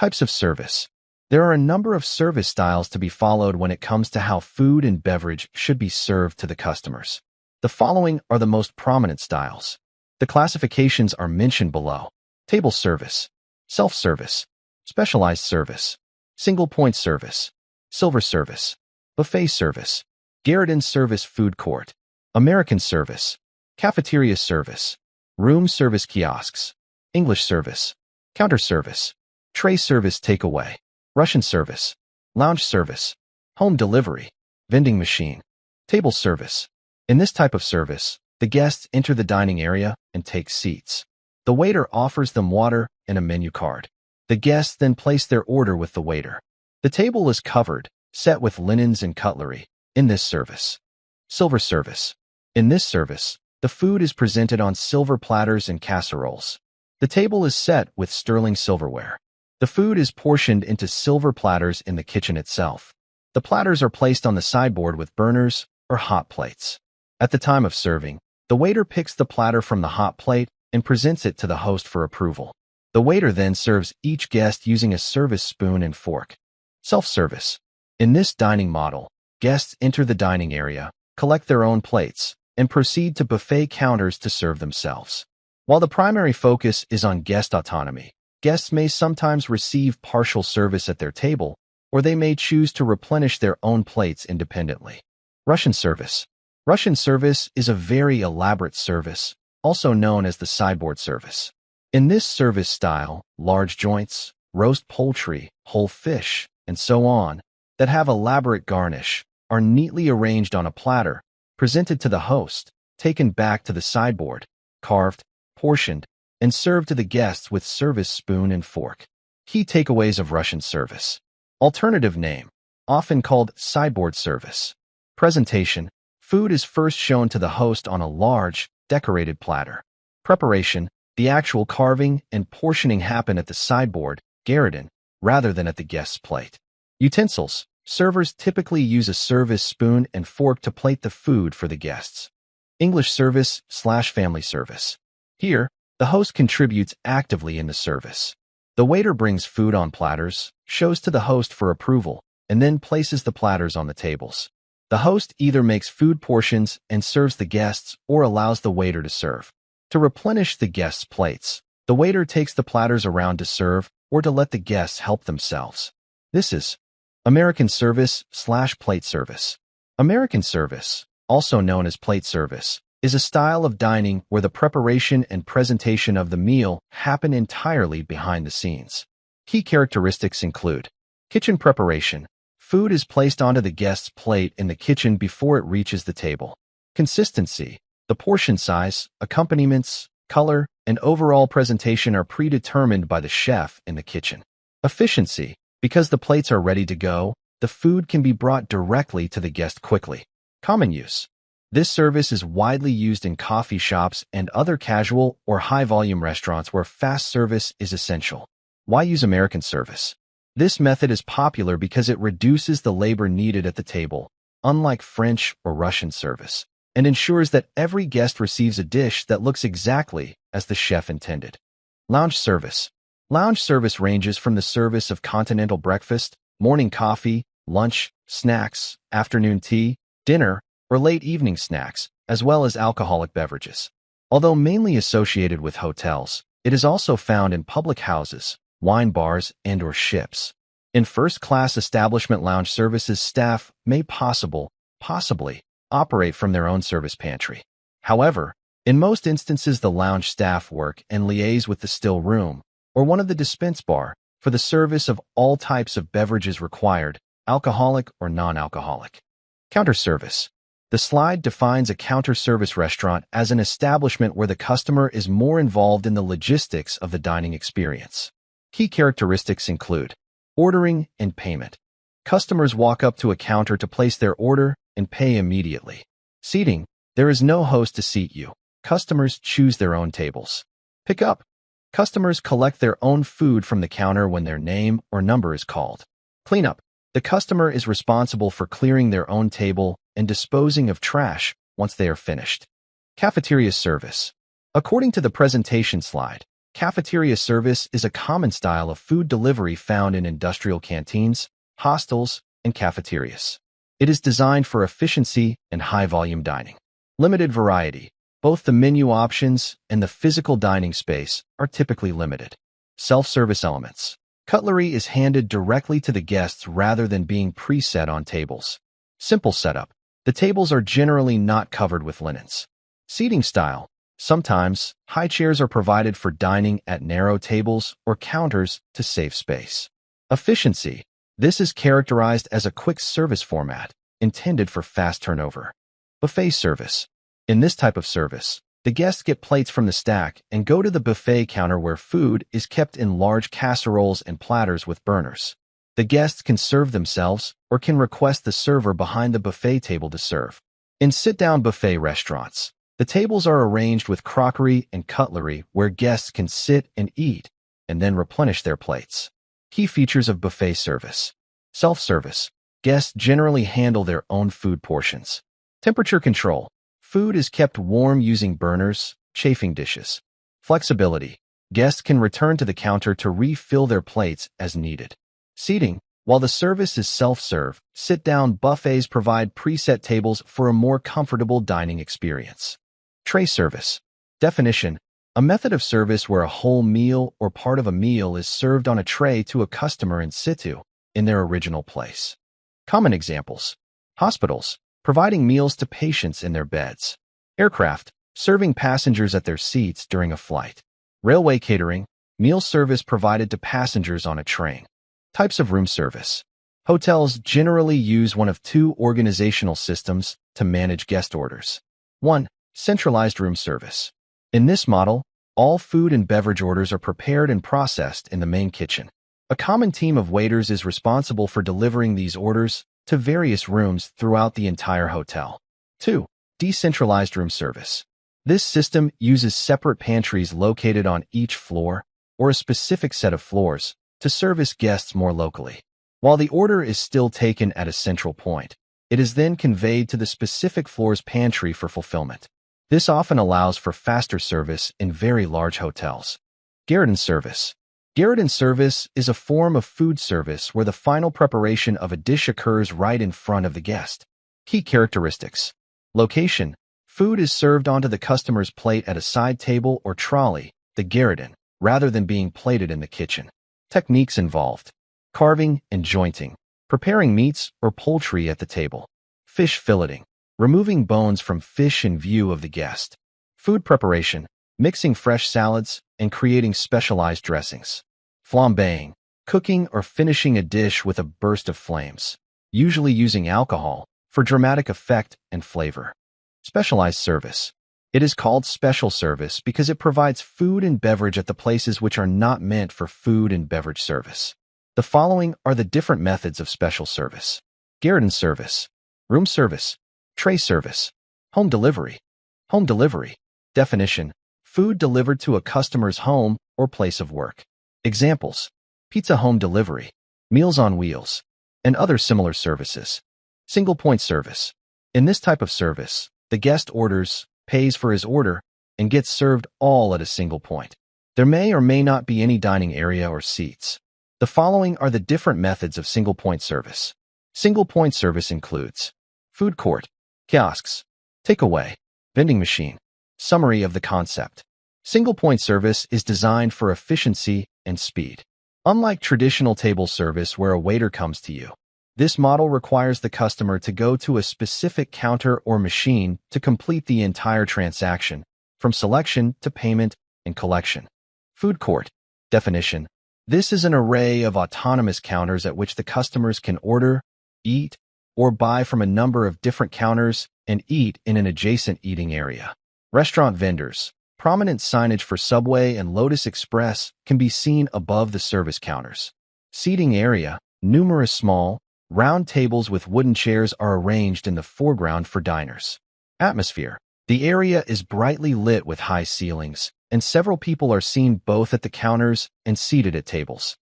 Types of service. There are a number of service styles to be followed when it comes to how food and beverage should be served to the customers. The following are the most prominent styles. The classifications are mentioned below. Table service, self-service, specialized service, single-point service, silver service, buffet service, gueridon service food court, American service, cafeteria service, room service kiosks, English service, counter service, tray service takeaway, Russian service, lounge service, home delivery, vending machine, table service. In this type of service, the guests enter the dining area and take seats. The waiter offers them water and a menu card. The guests then place their order with the waiter. The table is covered, set with linens and cutlery. In this service. Silver service. In this service, the food is presented on silver platters and casseroles. The table is set with sterling silverware. The food is portioned into silver platters in the kitchen itself. The platters are placed on the sideboard with burners or hot plates. At the time of serving, the waiter picks the platter from the hot plate and presents it to the host for approval. The waiter then serves each guest using a service spoon and fork. Self-service. In this dining model, guests enter the dining area, collect their own plates, and proceed to buffet counters to serve themselves. While the primary focus is on guest autonomy, guests may sometimes receive partial service at their table, or they may choose to replenish their own plates independently. Russian service. Russian service is a very elaborate service, also known as the sideboard service. In this service style, large joints, roast poultry, whole fish, and so on, that have elaborate garnish, are neatly arranged on a platter, presented to the host, taken back to the sideboard, carved, portioned, and served to the guests with service spoon and fork. Key takeaways of Russian service. Alternative name, often called sideboard service. Presentation. Food is first shown to the host on a large, decorated platter. Preparation. The actual carving and portioning happen at the sideboard, gueridon, rather than at the guest's plate. Utensils. Servers typically use a service spoon and fork to plate the food for the guests. English service/family service. Here, the host contributes actively in the service. The waiter brings food on platters, shows to the host for approval, and then places the platters on the tables. The host either makes food portions and serves the guests or allows the waiter to serve. To replenish the guests' plates, the waiter takes the platters around to serve or to let the guests help themselves. This is American service/plate service. American service, also known as plate service, is a style of dining where the preparation and presentation of the meal happen entirely behind the scenes. Key characteristics include kitchen preparation. Food is placed onto the guest's plate in the kitchen before it reaches the table. Consistency. The portion size, accompaniments, color, and overall presentation are predetermined by the chef in the kitchen. Efficiency. Because the plates are ready to go, the food can be brought directly to the guest quickly. Common use. This service is widely used in coffee shops and other casual or high-volume restaurants where fast service is essential. Why use American service? This method is popular because it reduces the labor needed at the table, unlike French or Russian service, and ensures that every guest receives a dish that looks exactly as the chef intended. Lounge service. Lounge service ranges from the service of continental breakfast, morning coffee, lunch, snacks, afternoon tea, dinner, or late evening snacks, as well as alcoholic beverages. Although mainly associated with hotels, it is also found in public houses, wine bars, and/or ships. In first-class establishment lounge services, staff may possibly operate from their own service pantry. However, in most instances the lounge staff work and liaise with the still room, or one of the dispense bar, for the service of all types of beverages required, alcoholic or non-alcoholic. Counter service. The slide defines a counter service restaurant as an establishment where the customer is more involved in the logistics of the dining experience. Key characteristics include ordering and payment. Customers walk up to a counter to place their order and pay immediately. Seating. There is no host to seat you. Customers choose their own tables. Pick up. Customers collect their own food from the counter when their name or number is called. Clean up. The customer is responsible for clearing their own table and disposing of trash once they are finished. Cafeteria service. According to the presentation slide, Cafeteria service is a common style of food delivery found in industrial canteens, hostels, and cafeterias. It is designed for efficiency and high-volume dining. Limited variety. Both the menu options and the physical dining space are typically limited. Self-service elements. Cutlery is handed directly to the guests rather than being preset on tables. Simple setup. The tables are generally not covered with linens. Seating style. Sometimes, high chairs are provided for dining at narrow tables or counters to save space. Efficiency. This is characterized as a quick service format, intended for fast turnover. Buffet service. In this type of service, the guests get plates from the stack and go to the buffet counter where food is kept in large casseroles and platters with burners. The guests can serve themselves or can request the server behind the buffet table to serve. In sit-down buffet restaurants, the tables are arranged with crockery and cutlery where guests can sit and eat and then replenish their plates. Key features of buffet service. Self-service. Guests generally handle their own food portions. Temperature control. Food is kept warm using burners, chafing dishes. Flexibility. Guests can return to the counter to refill their plates as needed. Seating. While the service is self-serve, sit-down buffets provide preset tables for a more comfortable dining experience. Tray service. Definition. A method of service where a whole meal or part of a meal is served on a tray to a customer in situ, in their original place. Common examples. Hospitals, providing meals to patients in their beds. Aircraft, serving passengers at their seats during a flight. Railway catering, meal service provided to passengers on a train. Types of room service. Hotels generally use one of two organizational systems to manage guest orders. 1. Centralized room service. In this model, all food and beverage orders are prepared and processed in the main kitchen. A common team of waiters is responsible for delivering these orders to various rooms throughout the entire hotel. 2. Decentralized room service. This system uses separate pantries located on each floor or a specific set of floors to service guests more locally. While the order is still taken at a central point, it is then conveyed to the specific floor's pantry for fulfillment. This often allows for faster service in very large hotels. Gueridon service. Gueridon service is a form of food service where the final preparation of a dish occurs right in front of the guest. Key characteristics. Location. Food is served onto the customer's plate at a side table or trolley, the gueridon, rather than being plated in the kitchen. Techniques involved. Carving and jointing. Preparing meats or poultry at the table. Fish filleting. Removing bones from fish in view of the guest. Food preparation. Mixing fresh salads and creating specialized dressings. Flambeing. Cooking or finishing a dish with a burst of flames, usually using alcohol for dramatic effect and flavor. Specialized service. It is called special service because it provides food and beverage at the places which are not meant for food and beverage service. The following are the different methods of special service. Gueridon service. Room service. Tray service. Home delivery. Home delivery. Definition. Food delivered to a customer's home or place of work. Examples. Pizza home delivery, Meals on Wheels, and other similar services. Single-point service. In this type of service, the guest orders, pays for his order, and gets served all at a single point. There may or may not be any dining area or seats. The following are the different methods of single-point service. Single-point service includes food court, kiosks, takeaway, vending machine. Summary of the concept. Single-point service is designed for efficiency and speed. Unlike traditional table service where a waiter comes to you, this model requires the customer to go to a specific counter or machine to complete the entire transaction, from selection to payment and collection. Food court. Definition. This is an array of autonomous counters at which the customers can order, eat, or buy from a number of different counters and eat in an adjacent eating area. Restaurant vendors. Prominent signage for Subway and Lotus Express can be seen above the service counters. Seating area. Numerous small, round tables with wooden chairs are arranged in the foreground for diners. Atmosphere. The area is brightly lit with high ceilings, and several people are seen both at the counters and seated at tables.